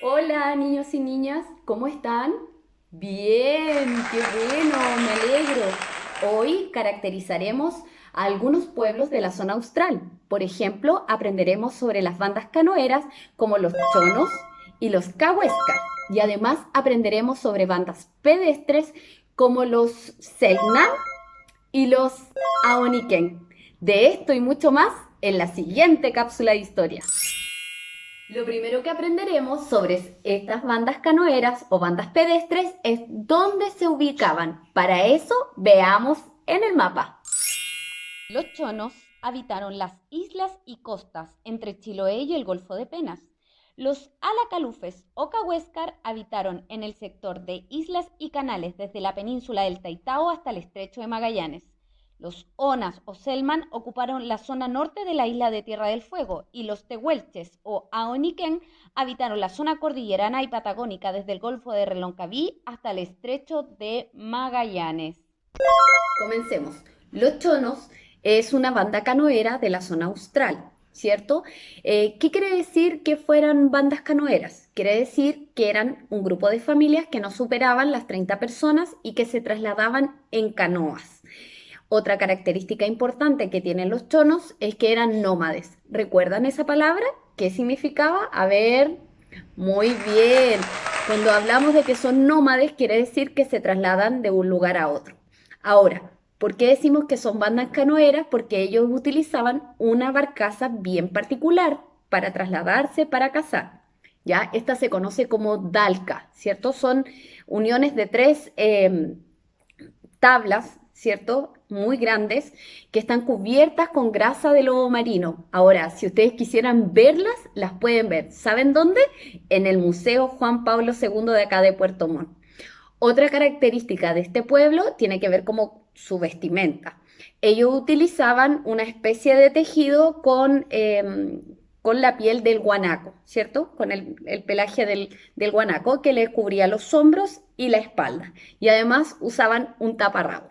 Hola niños y niñas, ¿cómo están? Bien, qué bueno, me alegro. Hoy caracterizaremos a algunos pueblos de la zona austral. Por ejemplo, aprenderemos sobre las bandas canoeras como los chonos y los cahuéscar. Y además aprenderemos sobre bandas pedestres como los selknam y los aoniken. De esto y mucho más en la siguiente cápsula de historia. Lo primero que aprenderemos sobre estas bandas canoeras o bandas pedestres es dónde se ubicaban. Para eso, veamos en el mapa. Los chonos habitaron las islas y costas entre Chiloé y el Golfo de Penas. Los alacalufes o cahuéscar habitaron en el sector de islas y canales desde la península del Taitao hasta el estrecho de Magallanes. Los onas o selman ocuparon la zona norte de la isla de Tierra del Fuego y los tehuelches o aoniquén habitaron la zona cordillerana y patagónica desde el Golfo de Reloncaví hasta el estrecho de Magallanes. Comencemos. Los chonos es una banda canoera de la zona austral, ¿cierto? ¿Qué quiere decir que fueran bandas canoeras? Quiere decir que eran un grupo de familias que no superaban las 30 personas y que se trasladaban en canoas. Otra característica importante que tienen los chonos es que eran nómades. ¿Recuerdan esa palabra? ¿Qué significaba? A ver, muy bien. Cuando hablamos de que son nómades, quiere decir que se trasladan de un lugar a otro. Ahora, ¿por qué decimos que son bandas canoeras? Porque ellos utilizaban una barcaza bien particular para trasladarse, para cazar. ¿Ya? Esta se conoce como dalca, ¿cierto? Son uniones de tres tablas, ¿cierto? Muy grandes, que están cubiertas con grasa de lobo marino. Ahora, si ustedes quisieran verlas, las pueden ver. ¿Saben dónde? En el Museo Juan Pablo II de acá de Puerto Montt. Otra característica de este pueblo tiene que ver como su vestimenta. Ellos utilizaban una especie de tejido con la piel del guanaco, ¿cierto? Con el pelaje del guanaco que les cubría los hombros y la espalda. Y además usaban un taparrabo.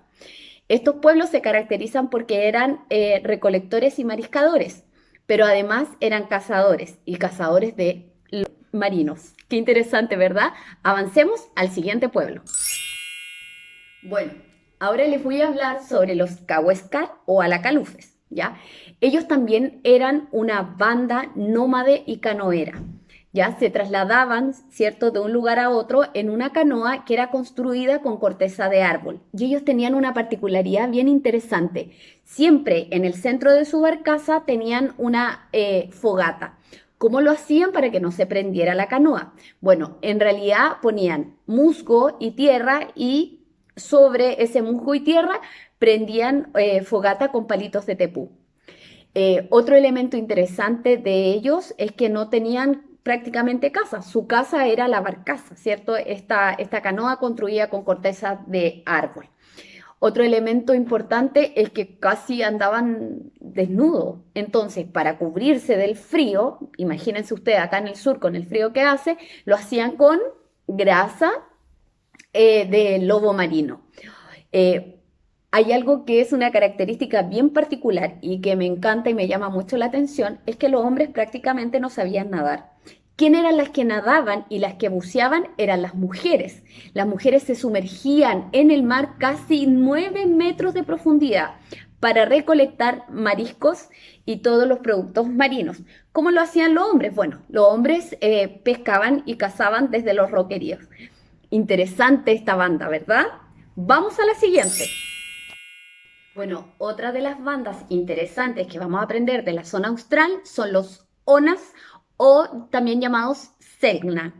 Estos pueblos se caracterizan porque eran recolectores y mariscadores, pero además eran cazadores y cazadores de marinos. Qué interesante, ¿verdad? Avancemos al siguiente pueblo. Bueno, ahora les voy a hablar sobre los cahuéscar o alacalufes, ¿ya? Ellos también eran una banda nómade y canoera, ¿ya? Se trasladaban, ¿cierto?, de un lugar a otro en una canoa que era construida con corteza de árbol. Y ellos tenían una particularidad bien interesante. Siempre en el centro de su barcaza tenían una fogata. ¿Cómo lo hacían para que no se prendiera la canoa? Bueno, en realidad ponían musgo y tierra y sobre ese musgo y tierra prendían fogata con palitos de tepú. Otro elemento interesante de ellos es que no tenían prácticamente casa, su casa era la barcaza, ¿cierto? Esta canoa construida con corteza de árbol. Otro elemento importante es que casi andaban desnudos. Entonces, para cubrirse del frío, imagínense ustedes acá en el sur con el frío que hace, lo hacían con grasa de lobo marino. Eh, Hay algo que es una característica bien particular y que me encanta y me llama mucho la atención, es que los hombres prácticamente no sabían nadar. ¿Quién eran las que nadaban y las que buceaban? Eran las mujeres. Las mujeres se sumergían en el mar casi 9 metros de profundidad para recolectar mariscos y todos los productos marinos. ¿Cómo lo hacían los hombres? Bueno, los hombres pescaban y cazaban desde los roqueríos. Interesante esta banda, ¿verdad? Vamos a la siguiente. Bueno, otra de las bandas interesantes que vamos a aprender de la zona austral son los Onas o también llamados Selknam.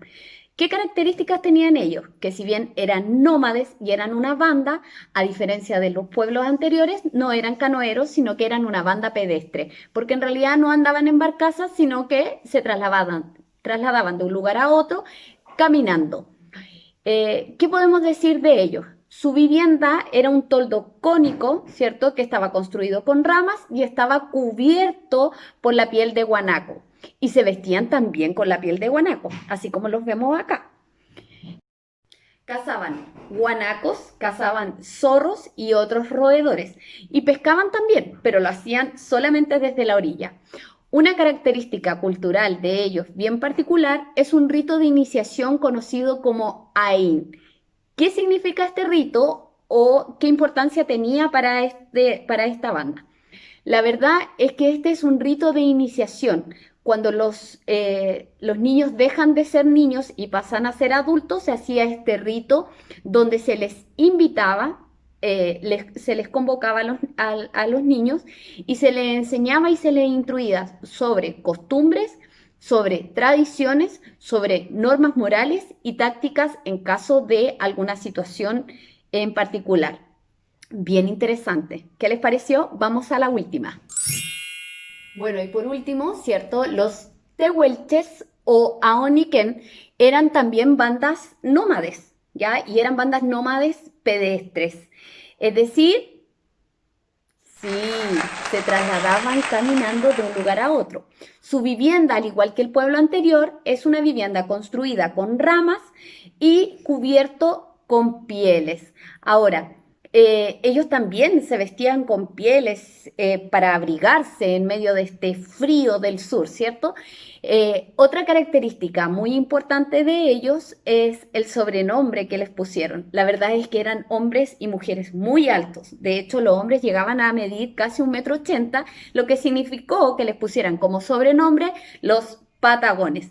¿Qué características tenían ellos? Que si bien eran nómades y eran una banda, a diferencia de los pueblos anteriores, no eran canoeros, sino que eran una banda pedestre, porque en realidad no andaban en barcazas, sino que se trasladaban de un lugar a otro caminando. ¿Qué podemos decir de ellos? Su vivienda era un toldo cónico, ¿cierto? Que estaba construido con ramas y estaba cubierto por la piel de guanaco. Y se vestían también con la piel de guanaco, así como los vemos acá. Cazaban guanacos, cazaban zorros y otros roedores. Y pescaban también, pero lo hacían solamente desde la orilla. Una característica cultural de ellos bien particular es un rito de iniciación conocido como Ain. ¿Qué significa este rito o qué importancia tenía para esta banda? La verdad es que este es un rito de iniciación. Cuando los niños dejan de ser niños y pasan a ser adultos, se hacía este rito donde se les invitaba, se les convocaba a los niños y se les enseñaba y se les instruía sobre costumbres, sobre tradiciones, sobre normas morales y tácticas en caso de alguna situación en particular. Bien interesante. ¿Qué les pareció? Vamos a la última. Bueno, y por último, ¿cierto? Los tehuelches o aoniken eran también bandas nómades, ¿ya? Y eran bandas nómades pedestres. Es decir, sí, se trasladaban caminando de un lugar a otro. Su vivienda, al igual que el pueblo anterior, es una vivienda construida con ramas y cubierto con pieles. Ahora, ellos también se vestían con pieles para abrigarse en medio de este frío del sur, ¿cierto? Otra característica muy importante de ellos es el sobrenombre que les pusieron. La verdad es que eran hombres y mujeres muy altos. De hecho, los hombres llegaban a medir casi 1,80 m, lo que significó que les pusieran como sobrenombre los patagones.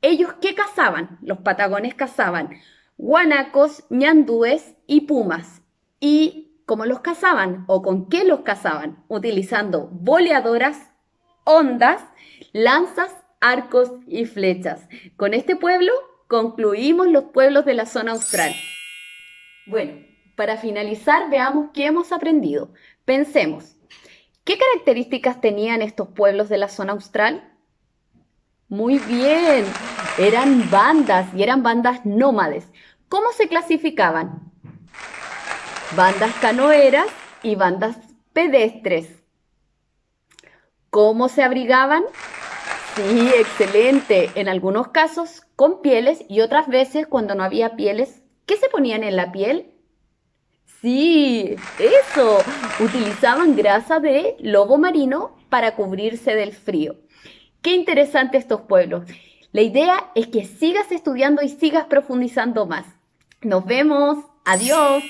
¿Ellos qué cazaban? Los patagones cazaban guanacos, ñandúes y pumas. ¿Y cómo los cazaban o con qué los cazaban? Utilizando boleadoras, ondas, lanzas, arcos y flechas. Con este pueblo concluimos los pueblos de la zona austral. Bueno, para finalizar, veamos qué hemos aprendido. Pensemos, ¿qué características tenían estos pueblos de la zona austral? Muy bien, eran bandas y eran bandas nómades. ¿Cómo se clasificaban? Bandas canoeras y bandas pedestres. ¿Cómo se abrigaban? Sí, excelente. En algunos casos con pieles y otras veces cuando no había pieles, ¿qué se ponían en la piel? Sí, eso. Utilizaban grasa de lobo marino para cubrirse del frío. Qué interesante estos pueblos. La idea es que sigas estudiando y sigas profundizando más. Nos vemos. Adiós.